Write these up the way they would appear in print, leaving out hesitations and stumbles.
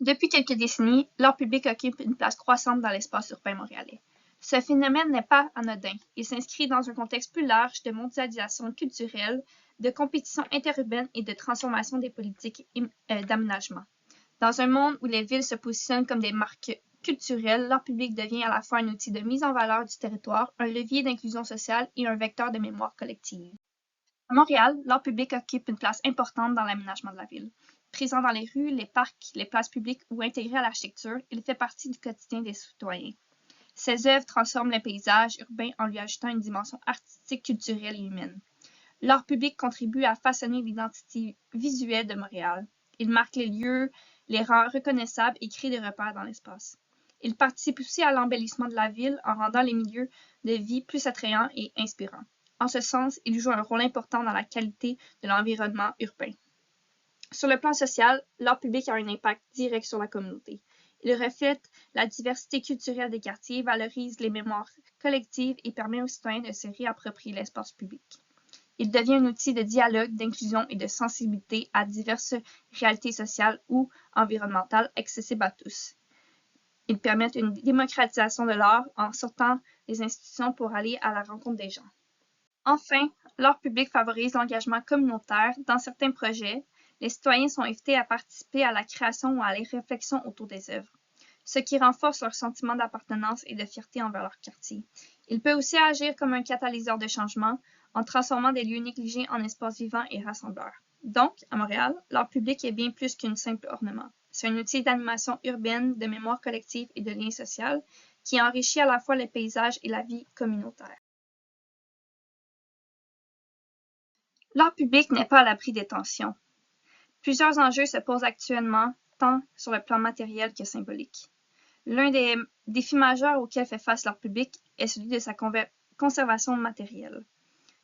Depuis quelques décennies, l'art public occupe une place croissante dans l'espace urbain montréalais. Ce phénomène n'est pas anodin. Il s'inscrit dans un contexte plus large de mondialisation culturelle, de compétition interurbaine et de transformation des politiques d'aménagement. Dans un monde où les villes se positionnent comme des marques culturelles, l'art public devient à la fois un outil de mise en valeur du territoire, un levier d'inclusion sociale et un vecteur de mémoire collective. À Montréal, l'art public occupe une place importante dans l'aménagement de la ville. Présent dans les rues, les parcs, les places publiques ou intégré à l'architecture, il fait partie du quotidien des citoyens. Ses œuvres transforment le paysage urbain en lui ajoutant une dimension artistique, culturelle et humaine. L'art public contribue à façonner l'identité visuelle de Montréal. Il marque les lieux, les rend reconnaissables et crée des repères dans l'espace. Il participe aussi à l'embellissement de la ville en rendant les milieux de vie plus attrayants et inspirants. En ce sens, il joue un rôle important dans la qualité de l'environnement urbain. Sur le plan social, l'art public a un impact direct sur la communauté. Il reflète la diversité culturelle des quartiers, valorise les mémoires collectives et permet aux citoyens de se réapproprier l'espace public. Il devient un outil de dialogue, d'inclusion et de sensibilité à diverses réalités sociales ou environnementales accessibles à tous. Il permet une démocratisation de l'art en sortant des institutions pour aller à la rencontre des gens. Enfin, l'art public favorise l'engagement communautaire. Dans certains projets, les citoyens sont invités à participer à la création ou à la réflexion autour des œuvres, ce qui renforce leur sentiment d'appartenance et de fierté envers leur quartier. Il peut aussi agir comme un catalyseur de changement en transformant des lieux négligés en espaces vivants et rassembleurs. Donc, à Montréal, l'art public est bien plus qu'un simple ornement. C'est un outil d'animation urbaine, de mémoire collective et de lien social qui enrichit à la fois les paysages et la vie communautaire. L'art public n'est pas à l'abri des tensions. Plusieurs enjeux se posent actuellement, tant sur le plan matériel que symbolique. L'un des défis majeurs auxquels fait face l'art public est celui de sa conservation matérielle.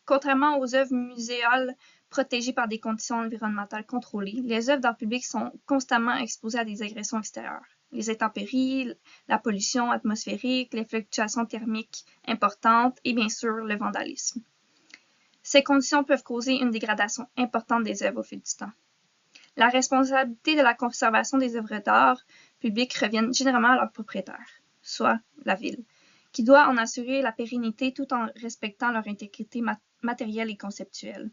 Contrairement aux œuvres muséales protégées par des conditions environnementales contrôlées, les œuvres d'art public sont constamment exposées à des agressions extérieures. Les intempéries, la pollution atmosphérique, les fluctuations thermiques importantes et bien sûr le vandalisme. Ces conditions peuvent causer une dégradation importante des œuvres au fil du temps. La responsabilité de la conservation des œuvres d'art public revient généralement à leur propriétaire, soit la ville, qui doit en assurer la pérennité tout en respectant leur intégrité matérielle et conceptuelle.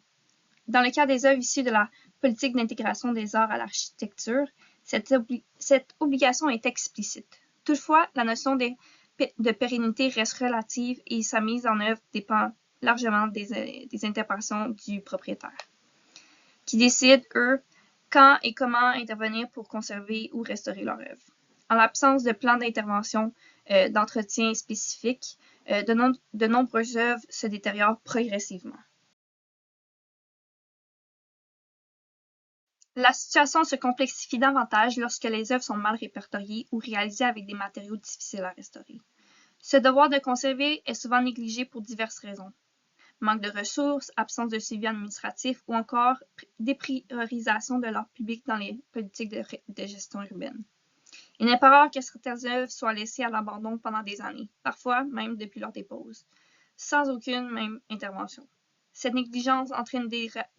Dans le cas des œuvres issues de la politique d'intégration des arts à l'architecture, cette obligation est explicite. Toutefois, la notion de pérennité reste relative et sa mise en œuvre dépend largement des interprétations du propriétaire, qui décide, eux, quand et comment intervenir pour conserver ou restaurer leur œuvre. En l'absence de plan d'intervention d'entretien spécifique, de nombreuses œuvres se détériorent progressivement. La situation se complexifie davantage lorsque les œuvres sont mal répertoriées ou réalisées avec des matériaux difficiles à restaurer. Ce devoir de conserver est souvent négligé pour diverses raisons. Manque de ressources, absence de suivi administratif ou encore dépriorisation de l'art public dans les politiques de gestion urbaine. Il n'est pas rare que certaines œuvres soient laissées à l'abandon pendant des années, parfois même depuis leur dépose, sans aucune même intervention. Cette négligence entraîne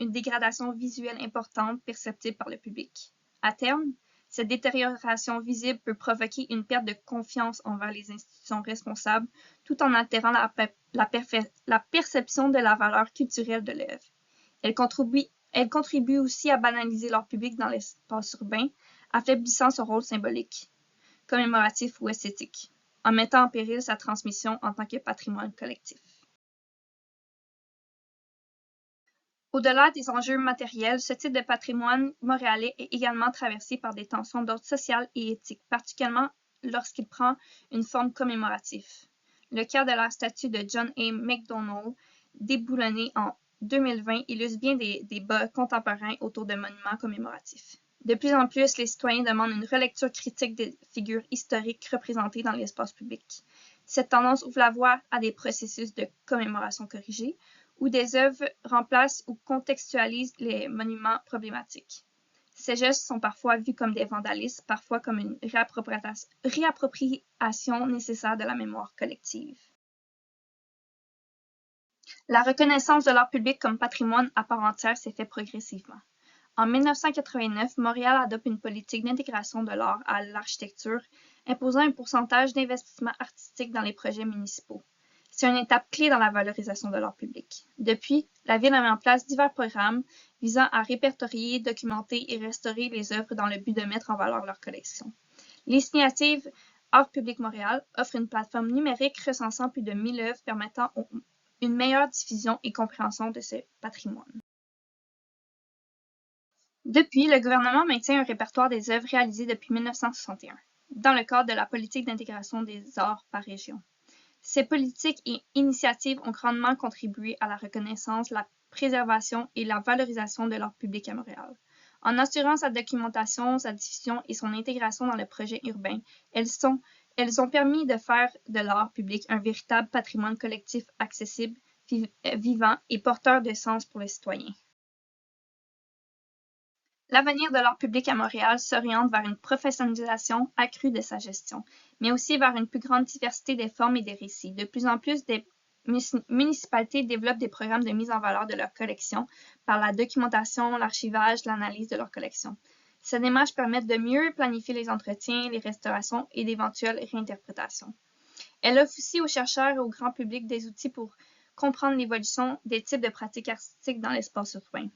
une dégradation visuelle importante perceptible par le public. À terme, cette détérioration visible peut provoquer une perte de confiance envers les institutions responsables tout en altérant la perception de la valeur culturelle de l'œuvre. Elle contribue aussi à banaliser l'art public dans l'espace urbain, affaiblissant son rôle symbolique, commémoratif ou esthétique, en mettant en péril sa transmission en tant que patrimoine collectif. Au-delà des enjeux matériels, ce type de patrimoine montréalais est également traversé par des tensions d'ordre social et éthique, particulièrement lorsqu'il prend une forme commémorative. Le cas de la statue de John A. Macdonald, déboulonnée en 2020, illustre bien des débats contemporains autour de monuments commémoratifs. De plus en plus, les citoyens demandent une relecture critique des figures historiques représentées dans l'espace public. Cette tendance ouvre la voie à des processus de commémoration corrigée, où des œuvres remplacent ou contextualisent les monuments problématiques. Ces gestes sont parfois vus comme des vandalismes, parfois comme une réappropriation nécessaire de la mémoire collective. La reconnaissance de l'art public comme patrimoine à part entière s'est faite progressivement. En 1989, Montréal adopte une politique d'intégration de l'art à l'architecture, imposant un pourcentage d'investissement artistique dans les projets municipaux. C'est une étape clé dans la valorisation de l'art public. Depuis, la Ville a mis en place divers programmes visant à répertorier, documenter et restaurer les œuvres dans le but de mettre en valeur leur collection. L'initiative Art Public Montréal offre une plateforme numérique recensant plus de 1000 œuvres permettant une meilleure diffusion et compréhension de ce patrimoine. Depuis, le gouvernement maintient un répertoire des œuvres réalisées depuis 1961, dans le cadre de la politique d'intégration des arts par région. Ces politiques et initiatives ont grandement contribué à la reconnaissance, la préservation et la valorisation de l'art public à Montréal. En assurant sa documentation, sa diffusion et son intégration dans le projet urbain, elles ont permis de faire de l'art public un véritable patrimoine collectif accessible, vivant et porteur de sens pour les citoyens. L'avenir de l'art public à Montréal s'oriente vers une professionnalisation accrue de sa gestion, mais aussi vers une plus grande diversité des formes et des récits. De plus en plus, des municipalités développent des programmes de mise en valeur de leurs collections par la documentation, l'archivage, l'analyse de leurs collections. Ces démarches permettent de mieux planifier les entretiens, les restaurations et d'éventuelles réinterprétations. Elle offre aussi aux chercheurs et au grand public des outils pour comprendre l'évolution des types de pratiques artistiques dans l'espace urbain.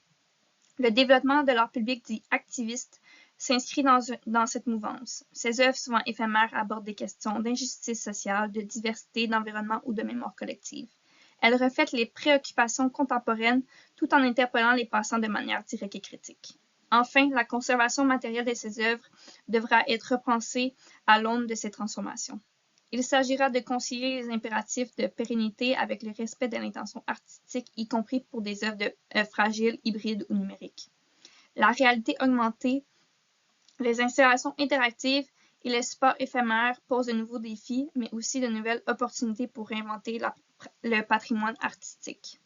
Le développement de l'art public dit activiste s'inscrit dans cette mouvance. Ces œuvres, souvent éphémères, abordent des questions d'injustice sociale, de diversité, d'environnement ou de mémoire collective. Elles reflètent les préoccupations contemporaines tout en interpellant les passants de manière directe et critique. Enfin, la conservation matérielle de ces œuvres devra être repensée à l'aune de ces transformations. Il s'agira de concilier les impératifs de pérennité avec le respect de l'intention artistique, y compris pour des œuvres fragiles, hybrides ou numériques. La réalité augmentée, les installations interactives et les supports éphémères posent de nouveaux défis, mais aussi de nouvelles opportunités pour réinventer le patrimoine artistique.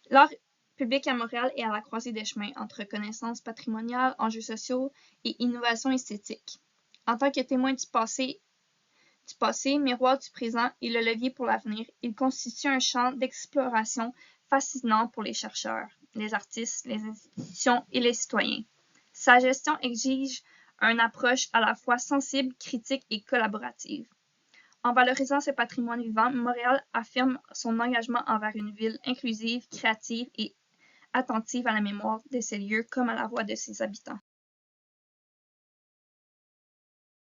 L'art public à Montréal est à la croisée des chemins entre reconnaissance patrimoniale, enjeux sociaux et innovation esthétique. En tant que témoin du passé, miroir du présent et le levier pour l'avenir, il constitue un champ d'exploration fascinant pour les chercheurs, les artistes, les institutions et les citoyens. Sa gestion exige une approche à la fois sensible, critique et collaborative. En valorisant ce patrimoine vivant, Montréal affirme son engagement envers une ville inclusive, créative et attentive à la mémoire de ses lieux comme à la voix de ses habitants.